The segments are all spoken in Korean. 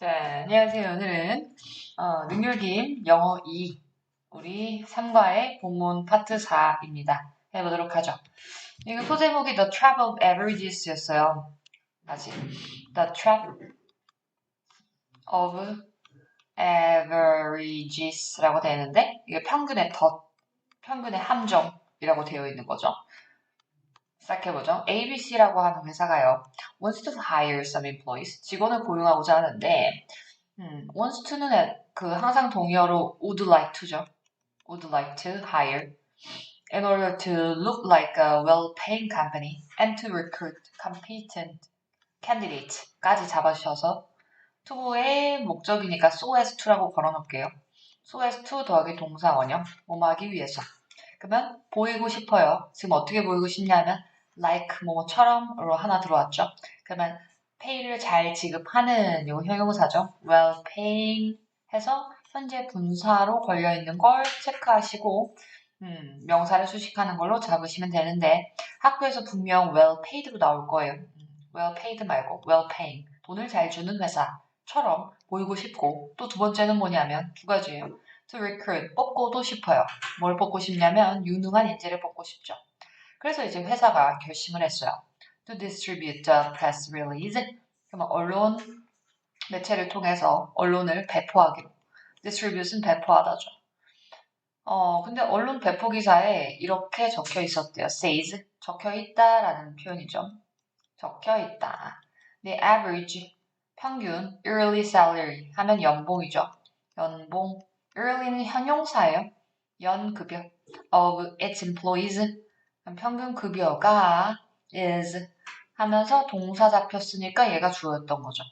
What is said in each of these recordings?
자, 안녕하세요. 오늘은 능률김 영어 2 우리 3과의 본문 파트 4입니다. 해보도록 하죠. 이거 소제목이 The Trap of Averages였어요. 다시 The Trap of Averages라고 되어 있는데 이게 평균의 함정이라고 되어 있는 거죠. 시작해보죠. ABC라고 하는 회사가요. wants to hire some employees. 직원을 고용하고자 하는데 wants to는 항상 동의어로 would like to죠. would like to hire in order to look like a well-paying company and to recruit competent candidates까지 잡아주셔서 to의 목적이니까 so as to라고 걸어놓을게요. so as to 더하기 동사 원형 뭐뭐 하기 위해서. 그러면 보이고 싶어요. 지금 어떻게 보이고 싶냐면 like 뭐뭐처럼으로 하나 들어왔죠. 그러면 pay를 잘 지급하는 요 형용사죠. well paying 해서 현재 분사로 걸려있는 걸 체크하시고 명사를 수식하는 걸로 잡으시면 되는데 학교에서 분명 well paid로 나올 거예요. well paid 말고 well paying 돈을 잘 주는 회사처럼 보이고 싶고 또 두 번째는 뭐냐면 두 가지예요. to recruit 뽑고도 싶어요. 뭘 뽑고 싶냐면 유능한 인재를 뽑고 싶죠. 그래서 이제 회사가 결심을 했어요. To distribute the press release. 그러면 언론 매체를 통해서 언론을 배포하기로. distribute은 배포하다죠. 근데 언론 배포 기사에 이렇게 적혀 있었대요. says. 적혀 있다라는 표현이죠. 적혀 있다. The average, 평균, yearly salary 하면 연봉이죠. 연봉. yearly는 형용사예요. 연급여. of its employees. 평균 급여가 is 하면서 동사 잡혔으니까 얘가 주어였던 거죠.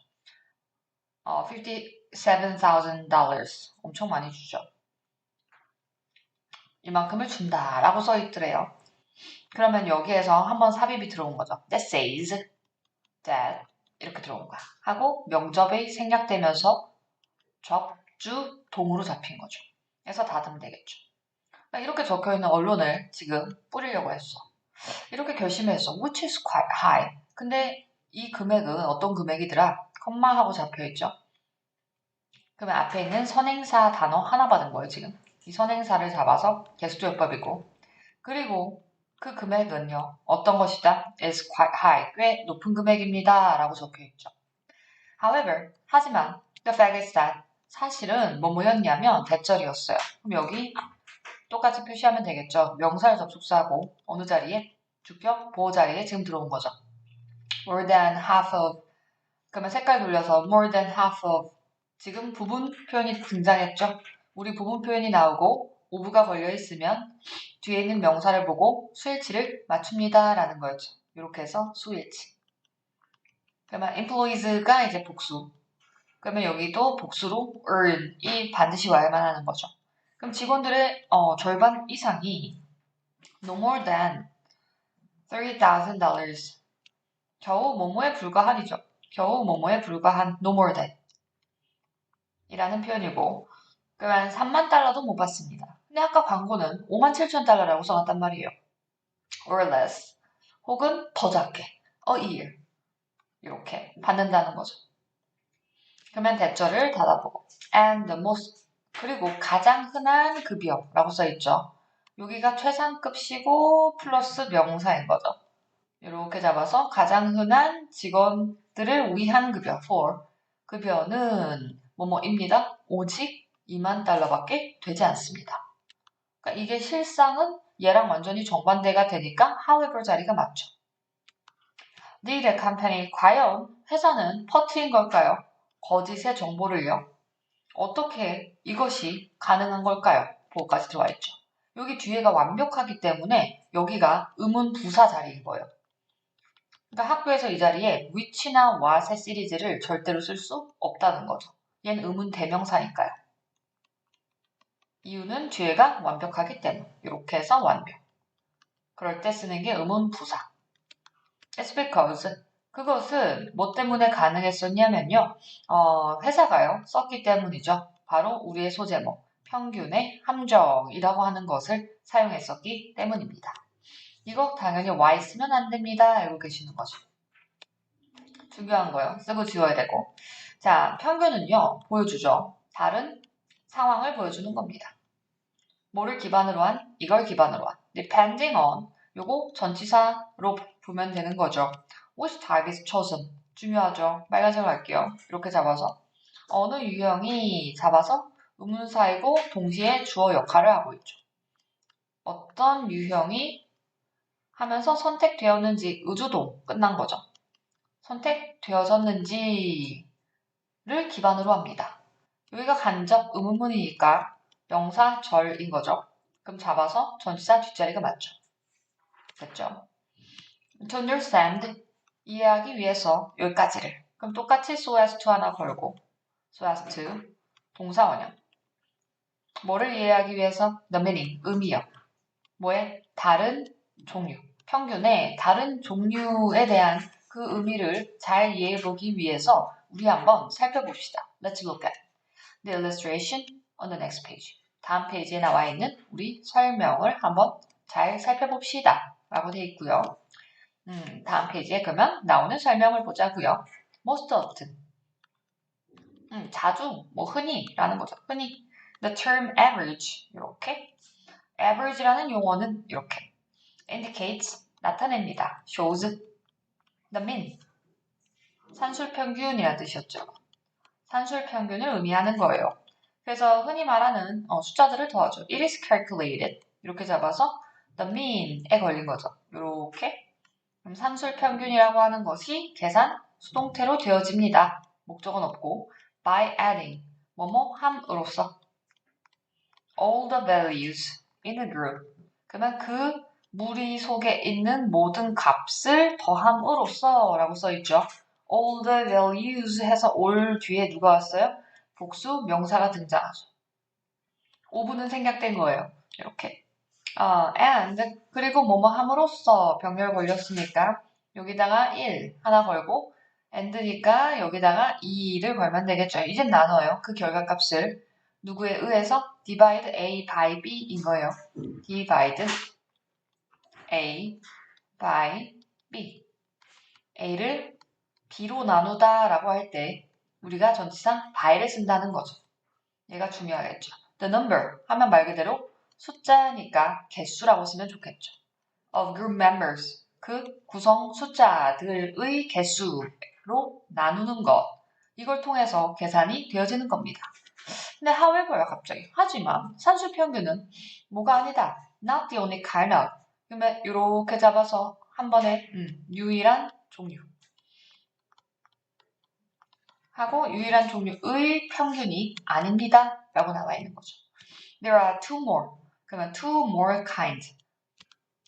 $57,000. 엄청 많이 주죠. 이만큼을 준다라고 써있더래요. 그러면 여기에서 한번 삽입이 들어온 거죠. That says that 이렇게 들어온 거야. 하고 명접이 생략되면서 적주 동으로 잡힌 거죠. 그래서 닫으면 되겠죠. 이렇게 적혀있는 언론을 지금 뿌리려고 했어. 이렇게 결심했어. Which is quite high. 근데 이 금액은 어떤 금액이더라? 컴마하고 잡혀있죠. 그러면 앞에 있는 선행사 단어 하나 받은 거예요, 지금. 이 선행사를 잡아서 개수조용법이고. 그리고 그 금액은요, 어떤 것이다? is quite high. 꽤 높은 금액입니다. 라고 적혀있죠. However, 하지만 the fact is that 사실은 뭐였냐면 대절이었어요. 그럼 여기 똑같이 표시하면 되겠죠. 명사를 접속사하고 어느 자리에? 주격, 보호 자리에 지금 들어온 거죠. more than half of 그러면 색깔 돌려서 more than half of 지금 부분 표현이 등장했죠. 우리 부분 표현이 나오고 ove가 걸려있으면 뒤에 있는 명사를 보고 수일치를 맞춥니다 라는 거였죠. 이렇게 해서 수일치. 그러면 employees가 이제 복수. 그러면 여기도 복수로 earn이 반드시 와야만 하는 거죠. 그럼 직원들의 절반 이상이 no more than $30,000 겨우 뭐뭐에 불과한이죠. 겨우 뭐뭐에 불과한 no more than 이라는 표현이고 그러면 3만 달러도 못 받습니다. 근데 아까 광고는 57,000달러라고 써놨단 말이에요. or less 혹은 더 작게 a year 이렇게 받는다는 거죠. 그러면 대절을 닫아보고 and the most 그리고 가장 흔한 급여라고 써있죠. 여기가 최상급시고 플러스 명사인 거죠. 이렇게 잡아서 가장 흔한 직원들을 위한 급여 for 급여는 뭐뭐입니다. 오직 2만 달러밖에 되지 않습니다. 그러니까 이게 실상은 얘랑 완전히 정반대가 되니까 however 자리가 맞죠. Did the company 과연 회사는 퍼트린 걸까요? 거짓의 정보를요. 어떻게 이것이 가능한 걸까요? 보고까지 들어와 있죠. 여기 뒤에가 완벽하기 때문에 여기가 의문 부사 자리인 거예요. 그러니까 학교에서 이 자리에 which나 what의 시리즈를 절대로 쓸 수 없다는 거죠. 얘는 의문 대명사니까요. 이유는 뒤에가 완벽하기 때문. 이렇게 해서 완벽. 그럴 때 쓰는 게 의문 부사. It's because 그것은 뭐 때문에 가능했었냐면요. 회사가요. 썼기 때문이죠. 바로 우리의 소제목 평균의 함정이라고 하는 것을 사용했었기 때문입니다. 이거 당연히 Y 쓰면 안 됩니다. 알고 계시는 거죠. 중요한 거요. 쓰고 지워야 되고. 자, 평균은요, 보여주죠. 다른 상황을 보여주는 겁니다. 뭐를 기반으로 한? 이걸 기반으로 한. depending on, 요거 전치사로 보면 되는 거죠. which type is chosen. 중요하죠. 빨간색으로 할게요. 이렇게 잡아서. 어느 유형이 잡아서 의문사이고 동시에 주어 역할을 하고 있죠. 어떤 유형이 하면서 선택되었는지 의주동 끝난 거죠. 선택되어졌는지를 기반으로 합니다. 여기가 간접 의문문이니까 명사 절인 거죠. 그럼 잡아서 전치사 뒷자리가 맞죠. 됐죠? To understand, 이해하기 위해서 여기까지를. 그럼 똑같이 so as to 하나 걸고 so as to 동사 원형. 뭐를 이해하기 위해서? The meaning, 의미요. 뭐에? 다른 종류. 평균의 다른 종류에 대한 그 의미를 잘 이해해보기 위해서 우리 한번 살펴봅시다. Let's look at the illustration on the next page. 다음 페이지에 나와 있는 우리 설명을 한번 잘 살펴봅시다. 라고 되어 있고요. 다음 페이지에 그러면 나오는 설명을 보자고요. Most often. 자주, 흔히 라는 거죠. 흔히. The term average. 이렇게. average라는 용어는 이렇게. indicates. 나타냅니다. shows. the mean. 산술평균이라는 뜻이었죠. 산술평균을 의미하는 거예요. 그래서 흔히 말하는 숫자들을 더하죠. It is calculated. 이렇게 잡아서 the mean에 걸린 거죠. 이렇게. 그럼 산술평균이라고 하는 것이 계산 수동태로 되어집니다. 목적은 없고 by adding 뭐뭐 함으로써 all the values in a group. 그러면 그 무리 속에 있는 모든 값을 더함으로써 라고 써있죠. all the values 해서 all 뒤에 누가 왔어요? 복수 명사가 등장하죠. 5분은 생략된 거예요. 이렇게. and 그리고 뭐뭐 함으로써 병렬 걸렸으니까 여기다가 1 하나 걸고 and니까 여기다가 2를 걸면 되겠죠. 이젠 나눠요. 그 결과값을 누구에 의해서 divide A by B인 거예요. divide A by B. A를 B로 나누다 라고 할 때 우리가 전치사 by를 쓴다는 거죠. 얘가 중요하겠죠. The number 하면 말 그대로 숫자니까 개수라고 쓰면 좋겠죠. Of group members 그 구성 숫자들의 개수로 나누는 것. 이걸 통해서 계산이 되어지는 겁니다. 근데 however요 갑자기. 하지만 산수평균은 뭐가 아니다. Not the only kind of. 그러면 이렇게 잡아서 한 번에 유일한 종류. 하고 유일한 종류의 평균이 아닙니다. 라고 나와 있는 거죠. There are two more. 그러면 two more kinds.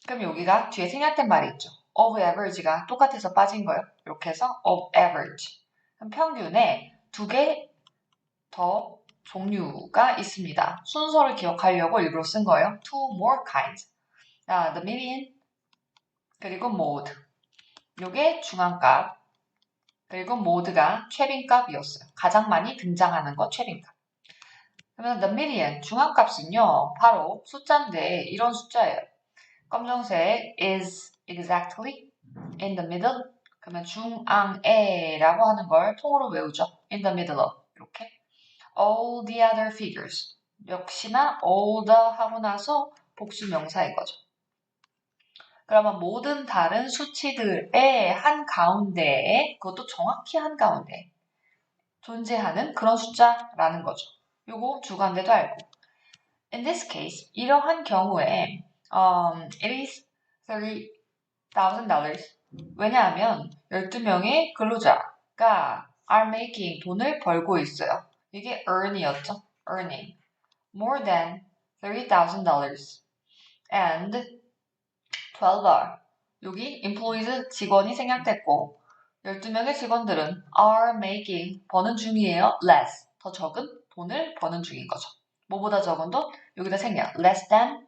그럼 여기가 뒤에 생략된 말이 있죠. of average가 똑같아서 빠진 거예요. 이렇게 해서 of average. 그럼 평균에 두 개 더 종류가 있습니다. 순서를 기억하려고 일부러 쓴 거예요. two more kinds. the median 그리고 mode. 요게 중앙값. 그리고 mode가 최빈값이었어요. 가장 많이 등장하는 거 최빈값. 그러면 the median 중앙값은요. 바로 숫자인데 이런 숫자예요. 검정색 is exactly in the middle. 그러면 중앙에라고 하는 걸 통으로 외우죠. in the middle of 이렇게. all the other figures. 역시나 all the 하고 나서 복수 명사인 거죠. 그러면 모든 다른 수치들의 한가운데에 그것도 정확히 한가운데 존재하는 그런 숫자라는 거죠. 요거 주관대도 알고. In this case, 이러한 경우에 it is $30,000. 왜냐하면 12명의 근로자가 are making 돈을 벌고 있어요. 이게 earn이었죠. earning. more than $30,000 and 12 are. 여기 employees 직원이 생략됐고 12명의 직원들은 are making 버는 중이에요. less. 더 적은 돈을 버는 중인 거죠. 뭐보다 적은 돈? 여기다 생략. less than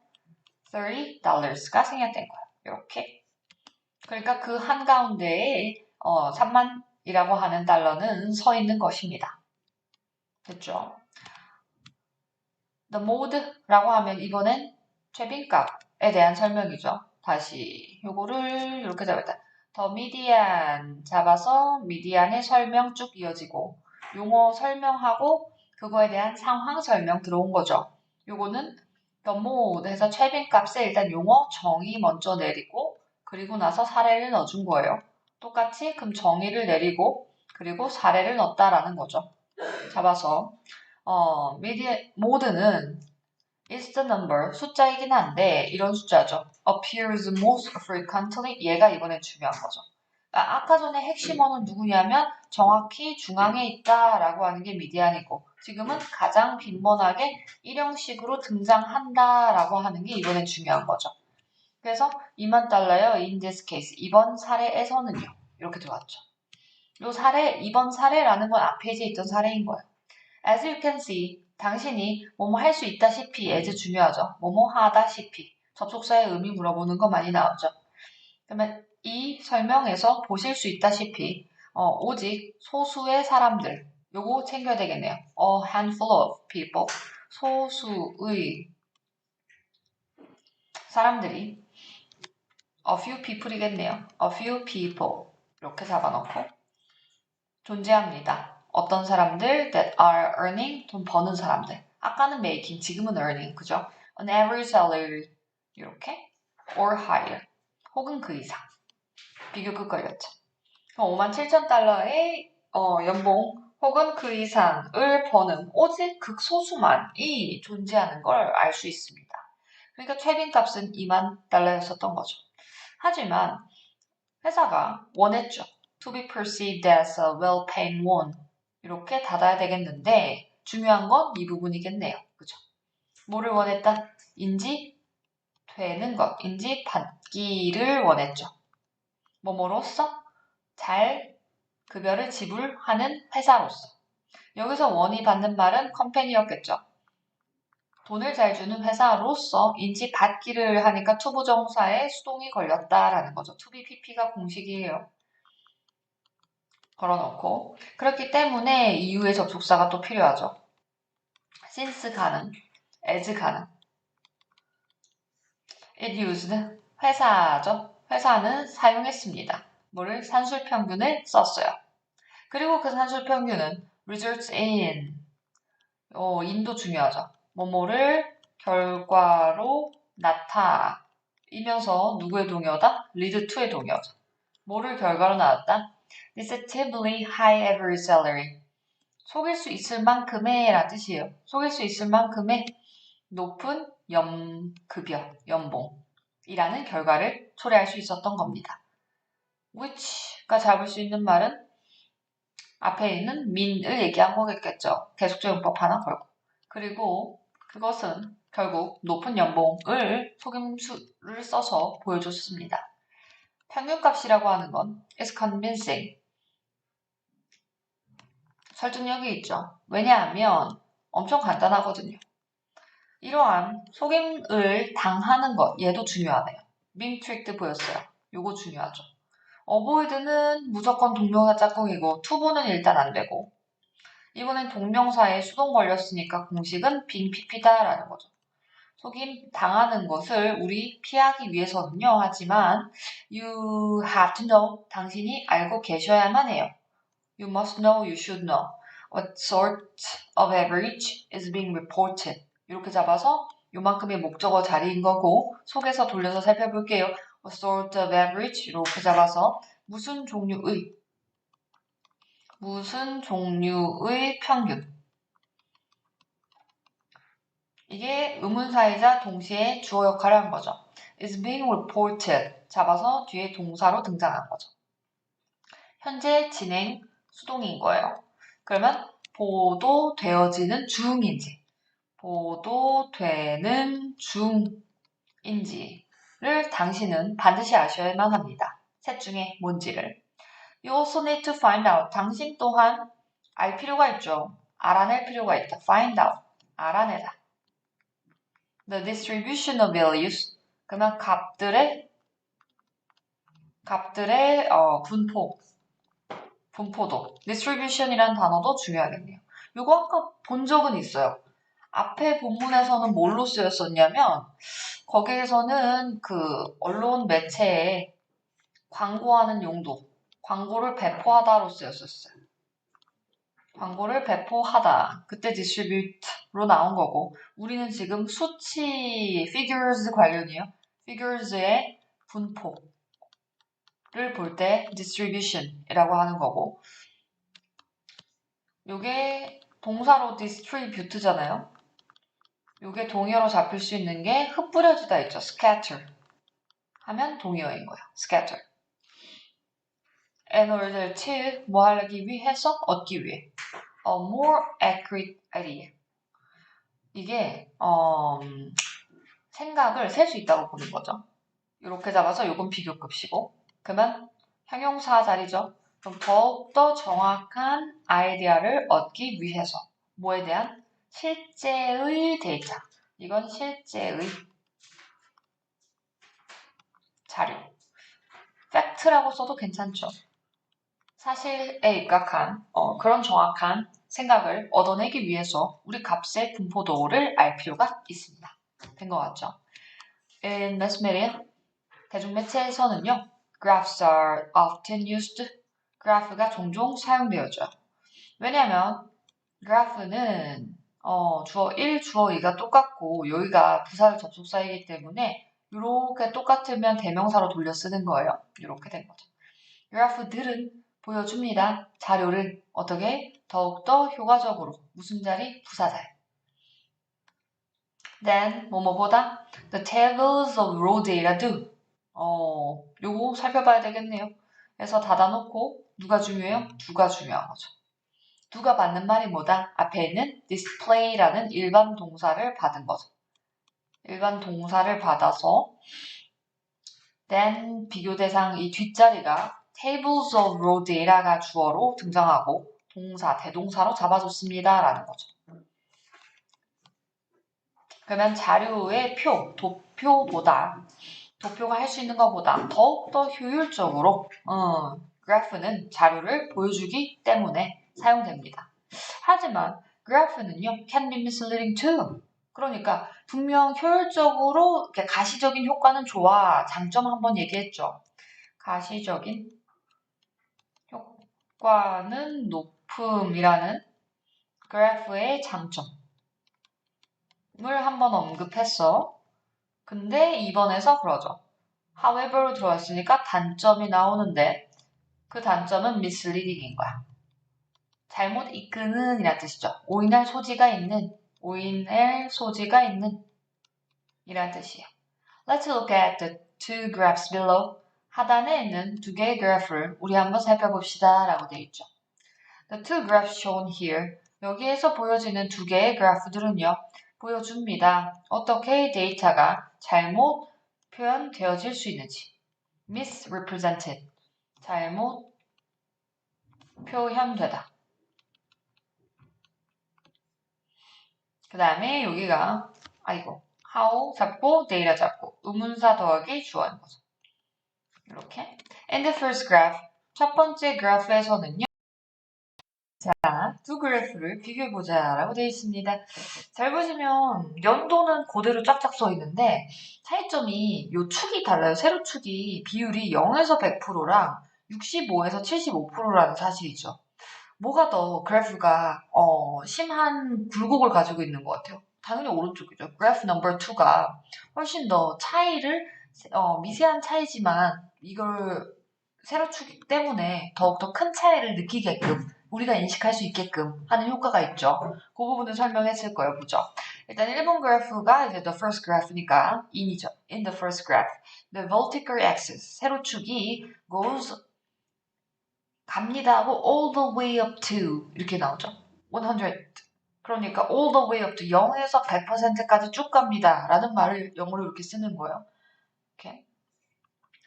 $30가 생략된 거예요. 이렇게. 그러니까 그 한가운데에 3만이라고 하는 달러는 서 있는 것입니다. 됐죠? The mode라고 하면 이번엔 최빈값에 대한 설명이죠. 다시 요거를 이렇게 잡았다. The median 잡아서 median의 설명 쭉 이어지고 용어 설명하고 그거에 대한 상황 설명 들어온 거죠. 요거는 the mode에서 최빈값에 일단 용어 정의 먼저 내리고 그리고 나서 사례를 넣어준 거예요. 똑같이 그럼 정의를 내리고 그리고 사례를 넣었다라는 거죠. 잡아서 mode는 is the number 숫자이긴 한데 이런 숫자죠. appears most frequently 얘가 이번에 중요한 거죠. 아까 전에 핵심 어는 누구냐면 정확히 중앙에 있다라고 하는 게 미디안이고 지금은 가장 빈번하게 일형식으로 등장한다라고 하는 게 이번에 중요한 거죠. 그래서 $20,000요. in this case 이번 사례에서는요. 이렇게 들어왔죠. 이 사례, 이번 사례라는 건 앞 페이지에 있던 사례인 거예요. As you can see, 당신이 뭐뭐 할 수 있다시피 as 중요하죠. 뭐뭐 하다시피 접속사의 의미 물어보는 거 많이 나오죠. 그러면 이 설명에서 보실 수 있다시피 오직 소수의 사람들 요거 챙겨야 되겠네요. A handful of people 소수의 사람들이 a few people이겠네요. a few people 이렇게 잡아놓고 존재합니다. 어떤 사람들 that are earning 돈 버는 사람들 아까는 making 지금은 earning 그죠? an average salary 이렇게 or higher 혹은 그 이상 비교급 걸렸죠. 57,000달러의 연봉 혹은 그 이상을 버는 오직 극소수만이 존재하는 걸 알 수 있습니다. 그러니까 최빈값은 $20,000였었던 거죠. 하지만 회사가 원했죠. To be perceived as a well-paying one 이렇게 닫아야 되겠는데 중요한 건 이 부분이겠네요. 그죠? 뭐를 원했다? 인지되는 것, 인지받기를 원했죠. 뭐뭐로써? 잘 급여를 지불하는 회사로서. 여기서 원이 받는 말은 컴퍼니였겠죠. 돈을 잘 주는 회사로서 인지받기를 하니까 투부정사에 수동이 걸렸다라는 거죠. to be pp가 공식이에요. 걸어놓고 그렇기 때문에 이후에 접속사가 또 필요하죠. since 가능, as 가능. it used 회사죠. 회사는 사용했습니다. 뭐를 산술평균을 썼어요. 그리고 그 산술평균은 results in in도 중요하죠. 뭐뭐를 결과로 나타이면서 누구의 동의어다? lead to의 동의어죠. 뭐를 결과로 나왔다? deceptively high average salary. 속일 수 있을 만큼의 라는 뜻이에요. 속일 수 있을 만큼의 높은 급여, 연봉이라는 결과를 초래할 수 있었던 겁니다. which가 잡을 수 있는 말은 앞에 있는 min을 얘기한 거겠죠. 계속적용법 하나 걸고. 그리고 그것은 결국 높은 연봉을 속임수를 써서 보여줬습니다. 평균값이라고 하는 건 is convincing. 설득력이 있죠. 왜냐하면 엄청 간단하거든요. 이러한 속임을 당하는 것, 얘도 중요하네요. being tricked 보였어요. 요거 중요하죠. avoid는 무조건 동명사 짝꿍이고 to보는 일단 안 되고 이번엔 동명사에 수동 걸렸으니까 공식은 being pp다라는 거죠. 속임 당하는 것을 우리 피하기 위해서는요. 하지만 you have to know 당신이 알고 계셔야만 해요. You must know, you should know. What sort of average is being reported? 이렇게 잡아서 요만큼의 목적어 자리인 거고 속에서 돌려서 살펴볼게요. What sort of average? 이렇게 잡아서 무슨 종류의 평균. 이게 의문사이자 동시에 주어 역할을 한 거죠. is being reported. 잡아서 뒤에 동사로 등장한 거죠. 현재 진행 수동인 거예요. 그러면 보도되어지는 중인지 보도되는 중인지를 당신은 반드시 아셔야만 합니다. 셋 중에 뭔지를. You also need to find out. 당신 또한 알 필요가 있죠. 알아낼 필요가 있다. Find out. 알아내다. The distribution of values. 그러면 값들의 분포도. distribution이라는 단어도 중요하겠네요. 이거 아까 본 적은 있어요. 앞에 본문에서는 뭘로 쓰였었냐면 거기에서는 그 언론 매체에 광고하는 용도, 광고를 배포하다로 쓰였었어요. 광고를 배포하다. 그때 distribute로 나온 거고 우리는 지금 수치 figures 관련이에요. figures의 분포를 볼 때 distribution이라고 하는 거고 요게 동사로 distribute잖아요. 요게 동의어로 잡힐 수 있는 게 흩뿌려지다 있죠. scatter 하면 동의어인 거야. scatter. in order to 뭐 하기 위해서 얻기 위해 a more accurate idea. 이게 생각을 셀 수 있다고 보는 거죠. 이렇게 잡아서 요건 비교급이고 그러면 형용사 자리죠. 그럼 더욱더 정확한 아이디어를 얻기 위해서 뭐에 대한? 실제의 데이터. 이건 실제의 자료. 팩트라고 써도 괜찮죠. 사실에 입각한 그런 정확한 생각을 얻어내기 위해서 우리 값의 분포도를 알 필요가 있습니다. 된 것 같죠? In mass media, 대중매체에서는요, graphs are often used. 그래프가 종종 사용되어져. 왜냐하면 그래프는 주어 1, 주어 2가 똑같고 여기가 부사절 접속사이기 때문에 이렇게 똑같으면 대명사로 돌려 쓰는 거예요. 이렇게 된 거죠. 그래프들은 보여줍니다. 자료를 어떻게 더욱더 효과적으로 무슨 자리? 부사자리. Then 뭐뭐보다 the tables of raw data do. 요거 살펴봐야 되겠네요. 그래서 닫아놓고 누가 중요해요? 두가 중요한 거죠. 두가 받는 말이 뭐다? 앞에 있는 display라는 일반 동사를 받은 거죠. 일반 동사를 받아서 then 비교 대상 이 뒷자리가 tables of raw data가 주어로 등장하고 동사, 대동사로 잡아줬습니다. 라는 거죠. 그러면 자료의 표, 도표가 할 수 있는 것보다 더욱더 효율적으로 그래프는 자료를 보여주기 때문에 사용됩니다. 하지만 그래프는요, can be misleading too. 그러니까 분명 효율적으로 가시적인 효과는 좋아. 장점 한번 얘기했죠. 가시적인 효과는 높음이라는 그래프의 장점을 한번 언급했어. 근데 이번에서 그러죠. however로 들어왔으니까 단점이 나오는데 그 단점은 misleading인 거야. 잘못 이끄는 이란 뜻이죠. 오인할 소지가 있는 이란 뜻이에요. Let's look at the two graphs below. 하단에 있는 두 개의 그래프를 우리 한번 살펴봅시다 라고 되어 있죠. The two graphs shown here. 여기에서 보여지는 두 개의 그래프들은요. 보여줍니다. 어떻게 데이터가 잘못 표현되어질 수 있는지. misrepresented. 잘못 표현되다. 그 다음에 여기가 how 잡고 data 잡고 의문사 더하기 주어인 거죠. 이렇게. In the first graph, 첫 번째 그래프에서는요. 자, 두 그래프를 비교해보자 라고 되어 있습니다. 잘 보시면 연도는 그대로 쫙쫙 써 있는데 차이점이 요 축이 달라요. 세로축이 비율이 0에서 100%랑 65에서 75%라는 사실이죠. 뭐가 더 그래프가 심한 굴곡을 가지고 있는 것 같아요. 당연히 오른쪽이죠. 그래프 넘버 2가 훨씬 더 차이를 미세한 차이지만 이걸 세로축 때문에 더욱더 큰 차이를 느끼게끔 우리가 인식할 수 있게끔 하는 효과가 있죠. 그 부분을 설명했을 거예요. 그죠? 일단 1번 그래프가 이제 the first graph니까 in이죠. In the first graph. The vertical axis, 세로축이 goes 갑니다 하고 all the way up to 이렇게 나오죠. 100. 그러니까 all the way up to 0에서 100%까지 쭉 갑니다. 라는 말을 영어로 이렇게 쓰는 거예요. 이렇게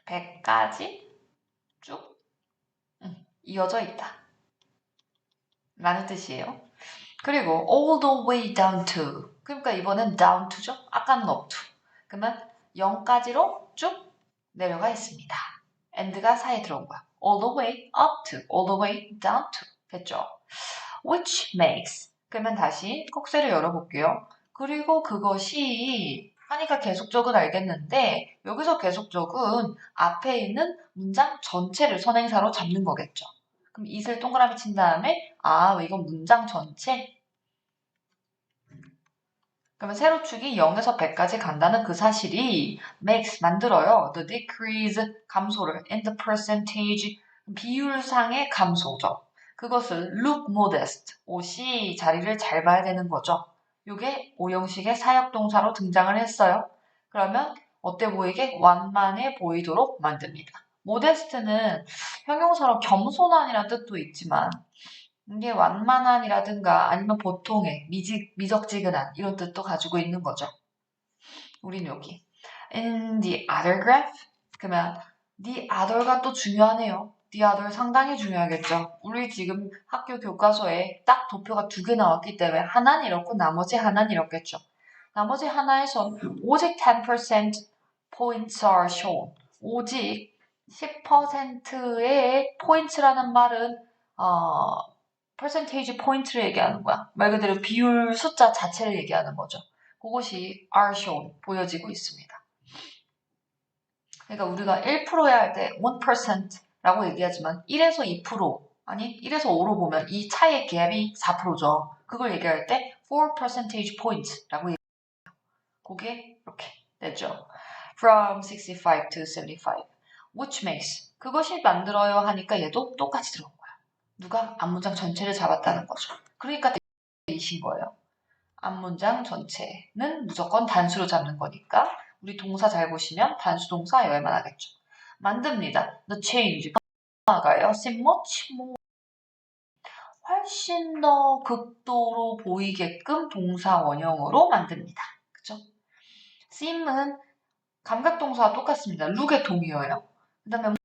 100까지 쭉 이어져 있다. 라는 뜻이에요. 그리고 all the way down to 그러니까 이번엔 down to죠. 아까는 up to. 그러면 0까지로 쭉 내려가 있습니다. and가 사이에 들어온 거야. all the way up to, all the way down to. 됐죠? which makes 그러면 다시 꺽쇠를 열어볼게요. 그리고 그것이 하니까 계속적은 알겠는데 여기서 계속적은 앞에 있는 문장 전체를 선행사로 잡는 거겠죠. 그럼 it을 동그라미 친 다음에 아, 이건 문장 전체? 그러면 세로축이 0에서 100까지 간다는 그 사실이 makes 만들어요. The decrease 감소를 in the percentage 비율상의 감소죠. 그것을 look modest 옷이 자리를 잘 봐야 되는 거죠. 이게 오형식의 사역동사로 등장을 했어요. 그러면 어때 보이게? 완만해 보이도록 만듭니다. modest는 형용사로 겸손한이라는 뜻도 있지만 이게 완만한이라든가 아니면 보통의 미적지근한 이런 뜻도 가지고 있는 거죠. 우린 여기 in the other graph 그러면 the other가 또 중요하네요. the other 상당히 중요하겠죠. 우리 지금 학교 교과서에 딱 도표가 2개 나왔기 때문에 하나는 이렇고 나머지 하나는 이렇겠죠. 나머지 하나에선 오직 10% points are shown. 오직 10%의 포인트라는 말은 percentage 포인트를 얘기하는 거야. 말 그대로 비율 숫자 자체를 얘기하는 거죠. 그것이 are shown, 보여지고 있습니다. 그러니까 우리가 1%야 할 때 1%라고 얘기하지만 1에서 2%, 아니 1에서 5로 보면 이 차이의 갭이 4%죠. 그걸 얘기할 때 4 percentage points라고 얘기해요. 그게 이렇게 되죠. From 65 to 75, which makes 그것이 만들어요 하니까 얘도 똑같이 들어온 거야. 누가 앞문장 전체를 잡았다는 거죠. 그러니까 이신 거예요. 앞문장 전체는 무조건 단수로 잡는 거니까 우리 동사 잘 보시면 단수 동사여야만 하겠죠. 만듭니다. The change 변화가요. seem much more 훨씬 더 극도로 보이게끔 동사 원형으로 만듭니다. 그죠? seem은 감각동사와 똑같습니다. look의 동의어예요. 그 다음에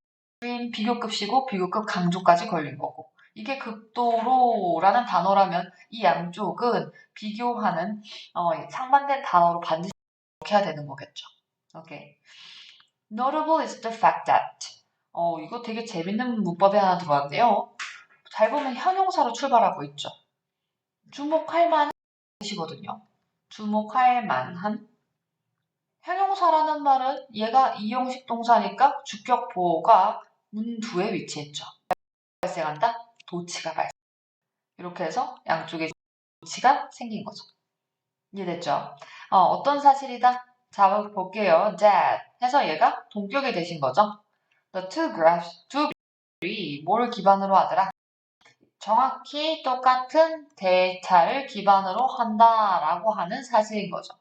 비교급시고 비교급 강조까지 걸린 거고 이게 극도로라는 단어라면 이 양쪽은 비교하는 상반된 단어로 반드시 이렇게 해야 되는 거겠죠. 오케이. Notable is the fact that 이거 되게 재밌는 문법이 하나 들어왔네요. 잘 보면 형용사로 출발하고 있죠. 주목할 만한 뜻이거든요. 주목할 만한 형용사라는 말은 얘가 이형식 동사니까 주격 보호가 문두에 위치했죠. 발생한다? 도치가 발생. 이렇게 해서 양쪽에 도치가 생긴 거죠. 이해됐죠? 어떤 사실이다? 자, 볼게요. That 해서 얘가 동격이 되신 거죠. The two graphs, 두 그래프들이 뭘 기반으로 하더라? 정확히 똑같은 데이터를 기반으로 한다라고 하는 사실인 거죠.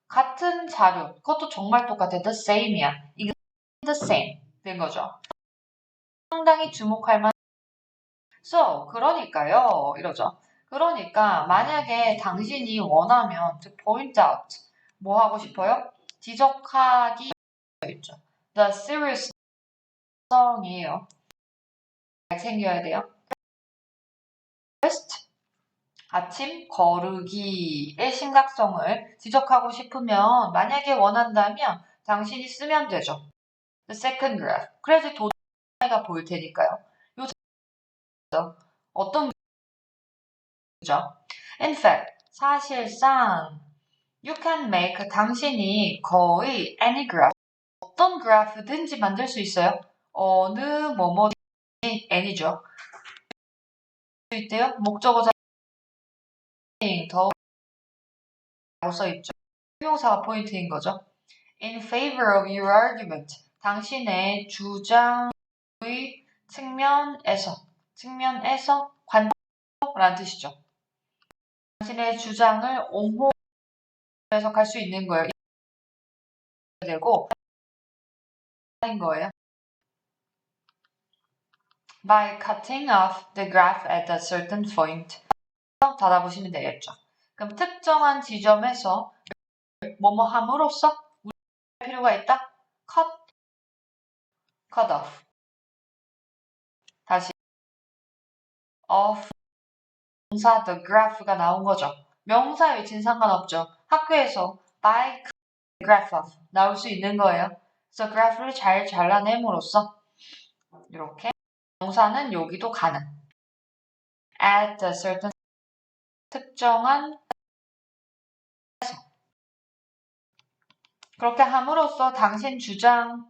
같은 자료, 그것도 정말 똑같아. The same이야. 이게 the same 된 거죠. 상당히 주목할 만. So, 그러니까요. 이러죠. 그러니까 만약에 당신이 원하면 to point out 뭐 하고 싶어요? 지적하기 있죠. The serious성이에요. 잘 챙겨야 돼요. First, 아침 거르기의 심각성을 지적하고 싶으면 만약에 원한다면 당신이 쓰면 되죠. The second graph. 그래야지 도차이가 보일 테니까요. 요 어떤 문제죠? In fact, 사실상 you can make 당신이 거의 any graph 어떤 그래프든지 만들 수 있어요. 어느 뭐뭐든지 any죠. 수 있대요. 목적어 자리 더라고 써있죠. 형용사가 포인트인 거죠. In favor of your argument. 당신의 주장의 측면에서 관점이라는 뜻이죠. 당신의 주장을 옹호해서 갈 수 있는 거예요. 되고 인 거예요. By cutting off the graph at a certain point. 닫아보시면 되겠죠. 그럼 특정한 지점에서 뭐뭐 함으로써 우리가 할 필요가 있다. cut off. 다시 off 명사 the graph가 나온 거죠. 명사의 위치는 상관없죠. 학교에서 by graph off 나올 수 있는 거예요. 그래서 graph를 잘 잘라냄으로써 이렇게 명사는 여기도 가능. at a certain 특정한 그렇게 함으로써 당신 주장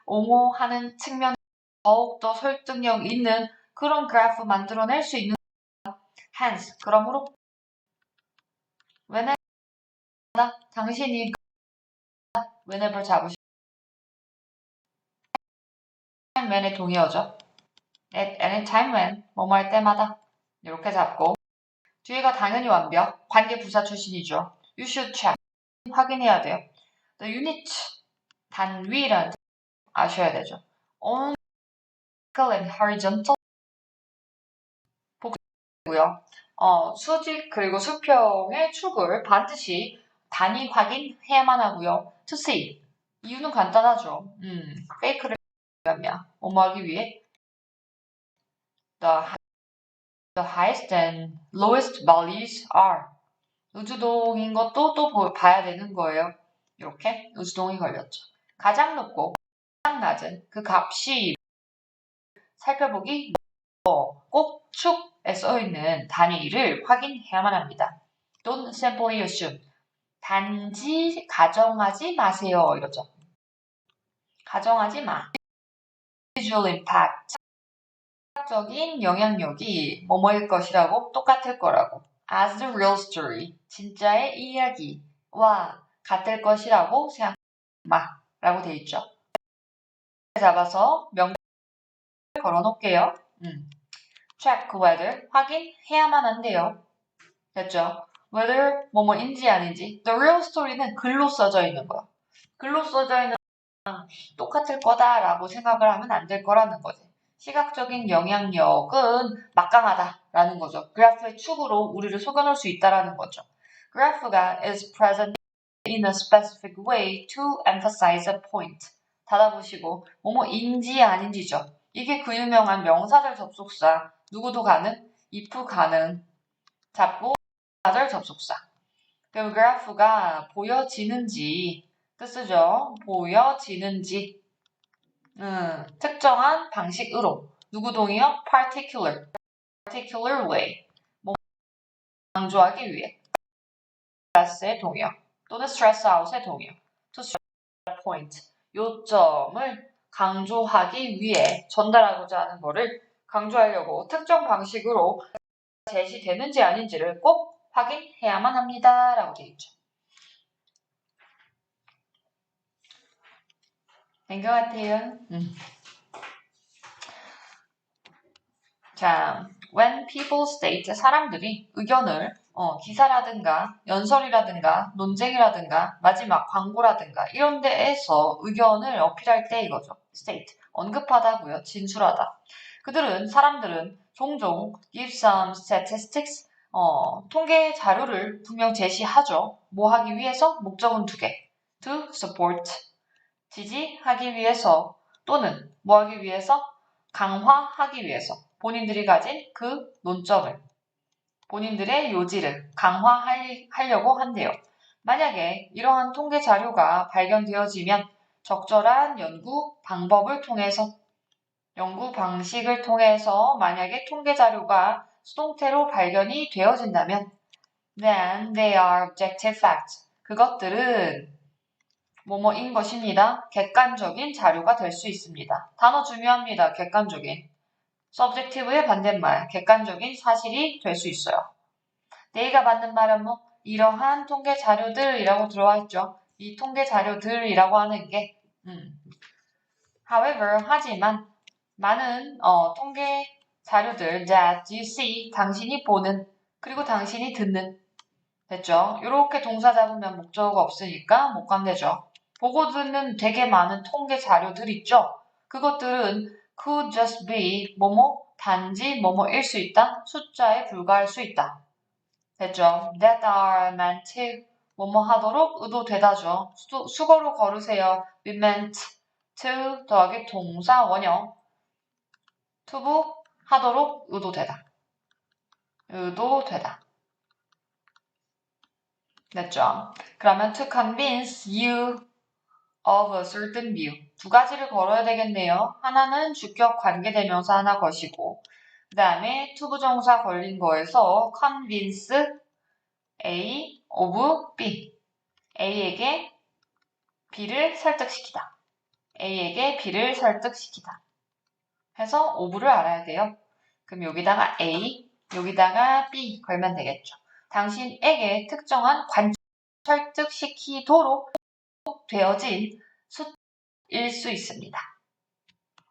옹호하는 측면 더욱더 설득력 있는 그런 그래프 만들어낼 수 있는 hence 그러므로 whenever 당신이 whenever 잡으시면 when에 동의어죠. at any time when 뭐뭐 할 때마다 이렇게 잡고 뒤에가 당연히 완벽 관계 부사 출신이죠. You should check 확인해야 돼요. The unit 단위라는 아셔야 되죠. On vertical and horizontal 복고요. 수직 그리고 수평의 축을 반드시 단위 확인해야만 하고요. To see 이유는 간단하죠. 페이크를 하면 뭐뭐 하기 위해 the highest and lowest values are 우주동인 것도 또 봐야 되는 거예요. 이렇게 우주동이 걸렸죠. 가장 높고 가장 낮은 그 값이 살펴보기 꼭 축에 써있는 단위를 확인해야만 합니다. Don't simply assume. 단지 가정하지 마세요. 이러죠. 가정하지 마. Visual impact. 적인 영향력이 뭐뭐일 것이라고 똑같을 거라고. As the real story. 진짜의 이야기와 같을 것이라고 생각하지 마. 라고 돼 있죠. 잡아서 명령을 걸어 놓을게요. check whether 확인해야만 한대요. 됐죠? whether 뭐뭐인지 아닌지 the real story는 글로 써져 있는 거야. 글로 써져 있는 똑같을 거다라고 생각을 하면 안 될 거라는 거지. 시각적인 영향력은 막강하다라는 거죠. 그래프의 축으로 우리를 속여놓을 수 있다라는 거죠. 그래프가 is present in a specific way to emphasize a point. 닫아보시고 뭐뭐인지 아닌지죠. 이게 그 유명한 명사절 접속사 누구도 가능, if 가능 잡고 명사절 접속사. 그럼 그래프가 보여지는지 뜻이죠. 보여지는지 특정한 방식으로 누구 동의어? particular way 뭐 강조하기 위해 stress의 동의어 또는 stress out의 동의어 to stress a point 요점을 강조하기 위해 전달하고자 하는 것을 강조하려고 특정 방식으로 제시되는지 아닌지를 꼭 확인해야만 합니다. 라고 되어 있죠. 된 것 같아요. 자, when people state 사람들이 의견을 기사라든가 연설이라든가 논쟁이라든가 마지막 광고라든가 이런 데에서 의견을 어필할 때 이거죠. state 언급하다고요. 진술하다. 사람들은 종종 give some statistics 통계 자료를 분명 제시하죠. 뭐 하기 위해서? 목적은 두 개. to support 지지하기 위해서 또는 뭐 하기 위해서? 강화하기 위해서 본인들이 가진 그 논점을 본인들의 요지를 강화하려고 한대요. 만약에 이러한 통계 자료가 발견되어지면 적절한 연구 방법을 통해서 연구 방식을 통해서 만약에 통계 자료가 수동태로 발견이 되어진다면 then they are objective facts. 그것들은 뭐뭐인 것입니다. 객관적인 자료가 될 수 있습니다. 단어 중요합니다. 객관적인. subjective의 반대말, 객관적인 사실이 될 수 있어요. they가 받는 말은 뭐 이러한 통계 자료들이라고 들어와 있죠. 이 통계 자료들이라고 하는 게 however, 하지만 많은 통계 자료들 that you see, 당신이 보는 그리고 당신이 듣는 됐죠? 이렇게 동사 잡으면 목적어가 없으니까 못 간대죠. 보고 듣는 되게 많은 통계 자료들 있죠? 그것들은 could just be 뭐뭐 단지 뭐뭐일 수 있다. 숫자에 불과할 수 있다. 됐죠? that are meant to 뭐뭐 하도록 의도되다죠. 수거로 걸으세요. be meant to 더하기 동사 원형 to 하도록 의도되다. 됐죠? 그러면 to convince you of a certain view. 두 가지를 걸어야 되겠네요. 하나는 주격 관계대명사 하나 것이고 그 다음에 to 부정사 걸린 거에서 convince A of B. A에게 B를 설득시키다. A에게 B를 설득시키다. 해서 of를 알아야 돼요. 그럼 여기다가 A 여기다가 B 걸면 되겠죠. 당신에게 특정한 관점 설득시키도록 되어진 수일 수 있습니다.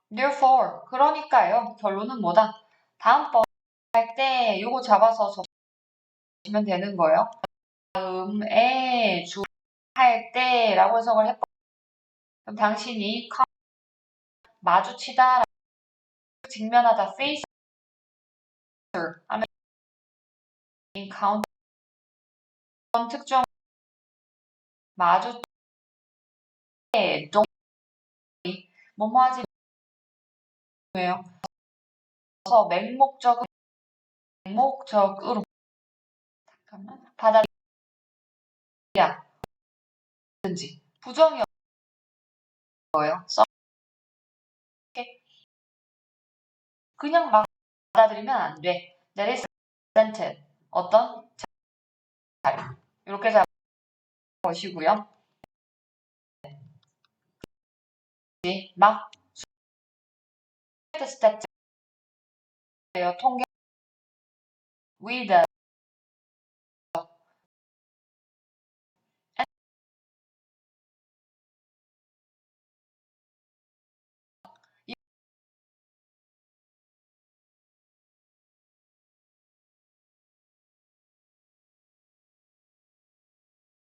Therefore, 그러니까요. 결론은 뭐다? 다음번 할 때 요거 잡아서 적으시면 되는 거예요. 다음에 할 때라고 해석을 해봐. 그럼 당신이 마주치다, 직면하다, face 하면 encounter 특정 마주치 뭐뭐 하지 왜요? 그래서 맹목적으로 잠깐만 받아들야 든지 부정이 거예요. 그냥 막 받아들이면 안 돼. That is presented. 어떤 자료. 이렇게 잡으시고요. 막 스태트 통계 with